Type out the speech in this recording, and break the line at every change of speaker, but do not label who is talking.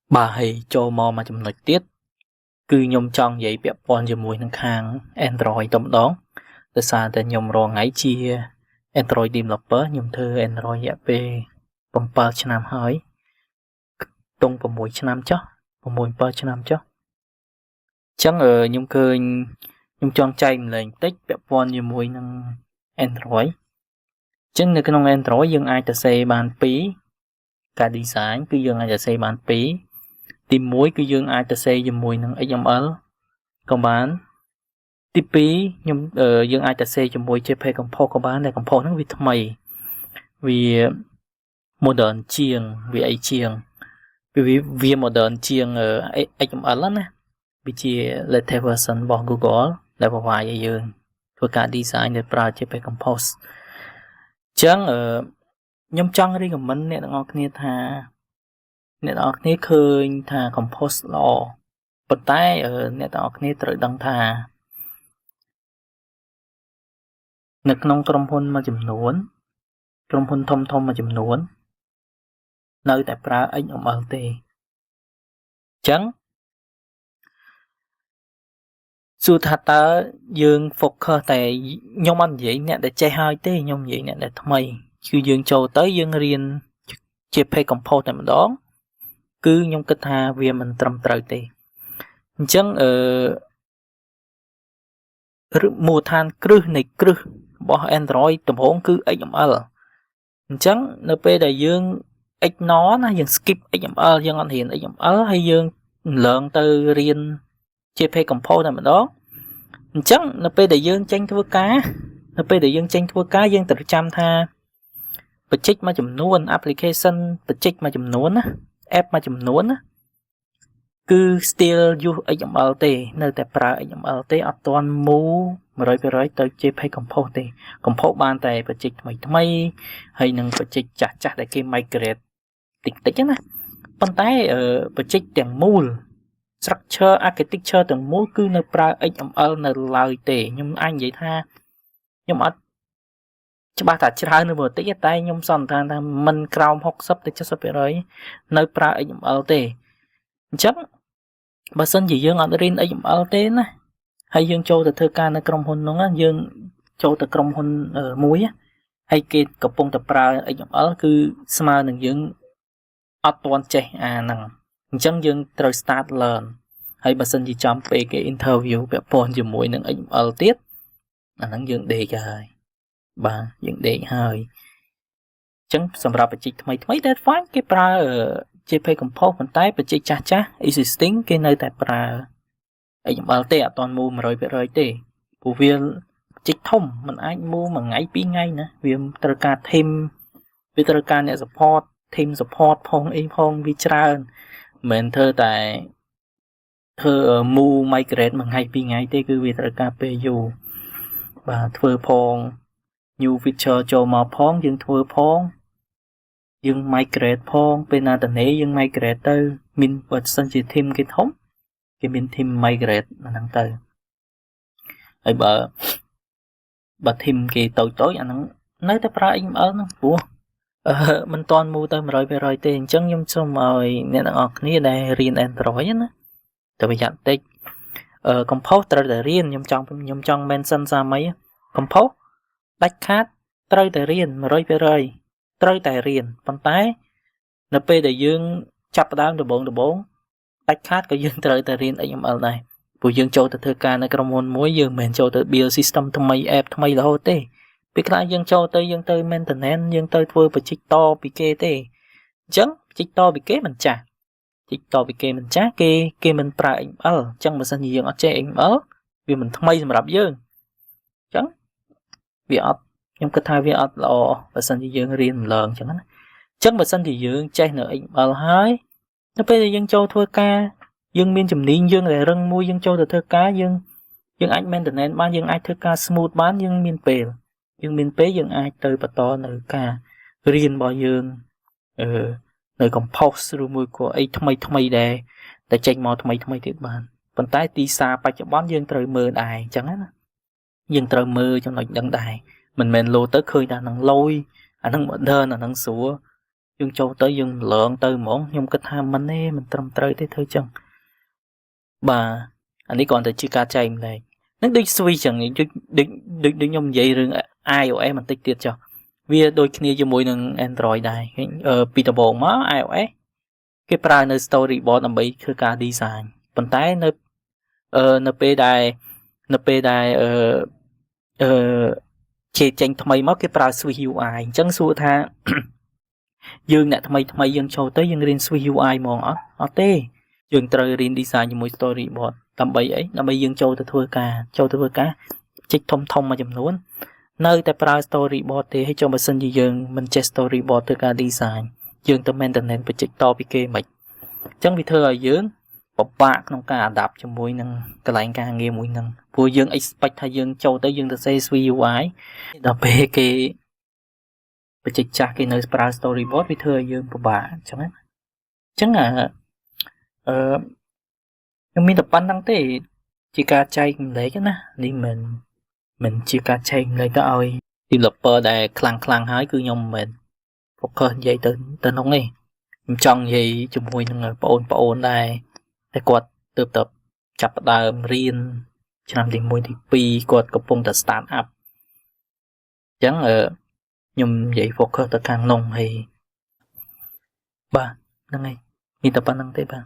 Bà hay cho mà chùm nói tiết cứ nhôm trong giấy bẹp bọn cho mùi nâng khang Android tổng đó tại sao ta nhôm rò ngay chia Android developer nhôm thư Android dạ bê bằng bờ cho nam hỏi tung vào mùi cho nam chó vào mùi bờ cho nam chó chẳng ở nhôm cơ nhôm trong chay lên tích bẹp bọn cho mùi nâng Android chẳng nơi cái nông Android dương ai ta xây bàn phí cả design cứ dương ai ta xây bàn phí tìm muối cứ dương ai ta xây cho mùi nâng XML còn bán tí pí nhưng dương ai ta xây cho mùi JPEG Compose còn bán này Compose nó vì thầm mày vì modern chiêng vì ấy chiêng vì modern chiêng ở XML lắm nè vì chỉ latest version của Google là vào vài vậy dương với cả design để pra JPEG Compose chẳng ở nhóm trong đi của mình nè ngọc nè thà nè ngọc nè khơi thà Compose lo bật tay ở nè ngọc nè tự đăng thàนึกน้องกรมพลมาจำนวนกรมพลทมมาจำนวนในแต่ปลาไอ้ยมเตจังสุดท้ายยืงฟกเคแต่ยมอันใหญ่เนี่ยแต่ใจหายเต้ยมใหญ่เนี่ยแต่ทำไมคือยืงโจtớiยืงเรียนเจ็บให้กับพ่อแต่มาด้องคือยมกระทาเวียมันตรำตรายเต้จังมูทานครึในครึบ่ Android ตำหงคือ XML จังในเปได้ยืง X nóนะยัง skip XML ยังอันเห็น XML ให้ยืงเลิงទៅរៀន JPEG Compose តែម្ដងអញ្ចឹងនៅពេលដែលយើងចេញធ្វើការនៅពេលដែលយើងចេញធ្វើការយើងត្រូវចាំថាបច្ចេកមួយចំនួន application បច្ចេកមួយចំនួនណា app មួយចំនួនណាគឺ still use XML ទេនៅតែប្រើ XML ទេអត់ទាន់ move 100% ទៅ JPEG Compose ទេ Compose បានតែបច្ចេកថ្មីហើយនឹងបច្ចេកចាស់ដែលគេ migrate តិចណាប៉ុន្តែបច្ចេកទាំងមូល structure architecture ទាំងមូលគឺនៅប្រើ XML នៅឡើយទេខ្ញុំអាចនិយាយថាខ្ញុំអត់ច្បាស់ថាច្រើននៅបន្តិចតែខ្ញុំសន្និដ្ឋានថាមិនក្រោម60ទៅ 70% នៅប្រើ XML ទេអញ្ចឹងបើសិនជាយើងអត់រៀន XML ទេណាហើយយើងចូលទៅធ្វើការនៅក្រុមហ៊ុននោះណាយើងចូលទៅក្រុមហ៊ុនមួយហើយគេកំពុងតែប្រើ XML គឺស្មើនឹងយើងអត់ទាន់ចេះអាហ្នឹងអញ្ចឹងយើងត្រូវ start learn ហើយបើសិនជាចំពេលគេ interview ពាក់ព័ន្ធជាមួយនឹង XML ទៀតអាហ្នឹងយើងដេកហើយបាទយើងដេកហើយអញ្ចឹងសម្រាប់បច្ចេកថ្មីដែល fine គេប្រើ JPEG Compose ប៉ុន្តែបច្ចេកចាស់ existing គេនៅតែប្រើ XML ទេអត់ទាន់ move 100% ទេព្រោះវាបច្ចេកធំมันអាច move មួយថ្ងៃពីរថ្ងៃណាវាត្រូវការ team វាត្រូវការអ្នក support team support ផងអីផងវាច្រើនមិនធ្វើតែធ្វើ move migrate មួយថ្ងៃពីរថ្ងៃទេគឺវាត្រូវការពេលយូរបាទធ្វើផង new feature ចូលមកផងយើងធ្វើផងយើង migrate ផងពេលណាតនេយើង migrate ទៅមានបើសិនជា team គេធំគេមាន team migrate អាហ្នឹងទៅហើយបើ team គេតូចអាហ្នឹងនៅតែប្រើ XML ហ្នឹងព្រោះមិនតាន់ move ទៅ 100% ទេអញ្ចឹងខ្ញុំសូមឲ្យអ្នកទាំងអស់គ្នាដែលរៀន Android ណាតែប្រយ័ត្នតិចCompose ត្រូវតែរៀនខ្ញុំចង់ mention សាមី Compose ដាច់ខាតត្រូវតែរៀន 100% ត្រូវតែរៀនប៉ុន្តែនៅពេលដែលយើងចាប់ផ្ដើមដំបូងដាច់ខាតក៏យើងត្រូវតែរៀន XML ដែរព្រោះយើងចូលទៅធ្វើការនៅក្រុមហ៊ុនមួយយើងមិនមែនចូលទៅ build system ថ្មី app ថ្មីរហូតទេពេលខ្លះយើងចូលទៅយើងទៅ maintenance យើងទៅធ្វើបច្ចេកតពីគេទេអញ្ចឹងបច្ចេកតពីគេមិនចាស់គេមិនប្រើ XML អញ្ចឹងបើសិនជាយើងអត់ចេះ XML វាមិនថ្មីសម្រាប់យើងអញ្ចឹងវាអត់ខ្ញុំគិតថាវាអត់ល្អបើសិនជាយើងរៀនម្លងអញ្ចឹងណាអញ្ចឹងបើសិនជាយើងចេះនៅ XML ហើយនៅពេលដែលយើងចូលធ្វើការយើងមានជំនាញយើងដែលរឹងមួយយើងចូលទៅធ្វើការយើងអាច maintenance បានយើងអាចធ្វើការ smooth បានយើងមានពេលយើងអាចទៅបន្តនៅការរៀនរបស់យើងនៅ Compose ឬមួយក៏អីថ្មីដែរតែចេញមកថ្មីទៀតបានប៉ុន្តែទីផ្សារបច្ចុប្បន្នយើងត្រូវមើលដែរអញ្ចឹងណាយើងត្រូវមើលចំណុចដឹងដែរមិនមែនលោទៅឃើញថានឹងលយអានឹង modern អានឹងស្រួល យើងចូលទៅយើងលងទៅហ្មងខ្ញុំគិតថាមិនទេមិនត្រឹមត្រូវទេធ្វើចឹងបាទអានេះគ្រាន់តែជាការចែកម្លែកនឹងដូច switch ចឹងដូចខ្ញុំនិយាយរឿង iOS បន្តិចទៀតចុះវាដូចគ្នាជាមួយនឹង Android ដែរពីដំបូងមក iOS គេប្រើនៅ storyboard ដើម្បីធ្វើការ design ប៉ុន្តែនៅពេលដែលជាចេញថ្មីមកគេប្រើ Swift UI អញ្ចឹងសួរថាយើងអ្នកថ្មីយើងចូលទៅយើងរៀន Swift UI ហ្មងអត់ទេយើងត្រូវរៀន design ជាមួយ storyboard ដើម្បីអីដើម្បីយើងចូលទៅធ្វើការចេញធំមួយចំនួននៅតែប្រើ storyboard ទេហើយចូលបើសិនជាយើងមិនចេះ storyboard ធ្វើការ design យើងទៅ maintenance បច្ចេកតពីគេមិនអញ្ចឹងវាធ្វើឲ្យយើងពិបាកក្នុងការ adapt ជាមួយនឹងកន្លែងការងារមួយហ្នឹងព្រោះយើង expect ថាយើងចូលទៅយើងទៅសេ Swift UI ដល់ពេលគេបច្ចេកចាស់គេនៅប្រើ storyboard វាធ្វើឲ្យយើងពិបាកអញ្ចឹងណាអញ្ចឹងខ្ញុំមានតែប៉ុណ្្នឹងទេជាការចែកម្លែកណានេះមិនជាការចែកម្លែកទៅឲ្យ developer ដែលខ្លាំងហើយគឺខ្ញុំមិន focus និយាយទៅនោះទេខ្ញុំចង់និយាយជាមួយនឹងបងប្អូនដែរតែគាត់ទើបចាប់ផ្ដើមរៀនឆ្នាំទី1ទី2គាត់កំពុងតែ start up អញ្ចឹងខ្ញុំនិយាយ focus ទៅខាងនោះហើយបាទហ្នឹងហើយមានតែប៉ុណ្្នឹងទេបាទ